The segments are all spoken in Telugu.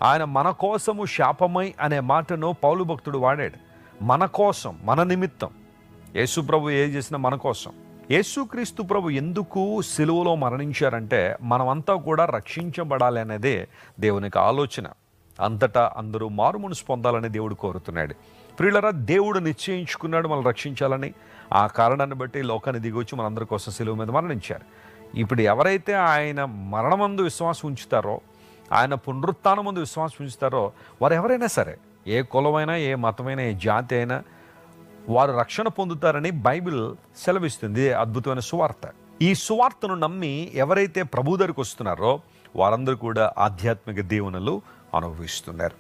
ఆయన మన కోసము శాపమై అనే మాటను పౌలు భక్తుడు వాడాడు. మన కోసం, మన నిమిత్తం. యేసు ప్రభు ఏం చేసినా మన కోసం. యేసుక్రీస్తు ప్రభు ఎందుకు సిలువలో మరణించారంటే మనమంతా కూడా రక్షించబడాలి అనేదే దేవునికి ఆలోచన. అంతటా అందరూ మారు మనసు పొందాలని దేవుడు కోరుతున్నాడు. ప్రియులరా, దేవుడు నిశ్చయించుకున్నాడు మనల్ని రక్షించాలని. ఆ కారణాన్ని బట్టి లోకాన్ని దిగొచ్చి మనందరి కోసం సిలువ మీద మరణించారు. ఇప్పుడు ఎవరైతే ఆయన మరణమందు విశ్వాసం ఉంచుతారో, ఆయన పునరుత్థానమందు విశ్వాసం ఉంచుతారో, వారు ఎవరైనా సరే, ఏ కులమైనా, ఏ మతమైనా, ఏ జాతి అయినా వారు రక్షణ పొందుతారని బైబిల్ సెలవిస్తుంది. అద్భుతమైన సువార్త. ఈ సువార్తను నమ్మి ఎవరైతే ప్రభు దగ్గరికి వస్తున్నారో వారందరూ కూడా ఆధ్యాత్మిక దీవెనలు అనుభవిస్తున్నారు.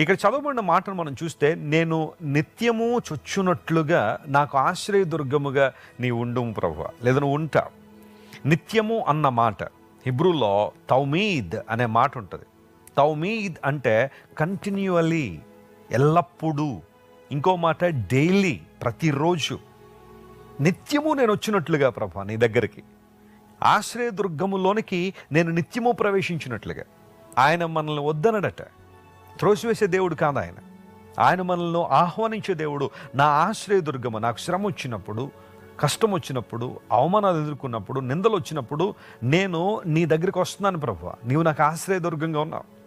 ఇక్కడ చదవబడిన మాటను మనం చూస్తే, నేను నిత్యము చొచ్చునట్లుగా నాకు ఆశ్రయదుర్గముగా నీ ఉండుము ప్రభువా, లేదా నువ్వు ఉంటావు. నిత్యము అన్న మాట హిబ్రూలో తౌమీద్ అనే మాట ఉంటుంది. తౌమీద్ అంటే కంటిన్యూవలీ, ఎల్లప్పుడూ. ఇంకో మాట డైలీ, ప్రతిరోజు. నిత్యము నేను వచ్చినట్లుగా ప్రభా నీ దగ్గరికి, ఆశ్రయదుర్గములోనికి నేను నిత్యము ప్రవేశించినట్లుగా. ఆయన మనల్ని వద్దనడట, త్రోసివేసే దేవుడు కాదు ఆయన. ఆయన మనల్ని ఆహ్వానించే దేవుడు. నా ఆశ్రయదుర్గము, నాకు శ్రమ వచ్చినప్పుడు, కష్టం వచ్చినప్పుడు, అవమానాలు ఎదుర్కొన్నప్పుడు, నిందలు వచ్చినప్పుడు నేను నీ దగ్గరికి వస్తున్నాను ప్రభువా, నీవు నాకు ఆశ్రయదుర్గంగా ఉన్నావు.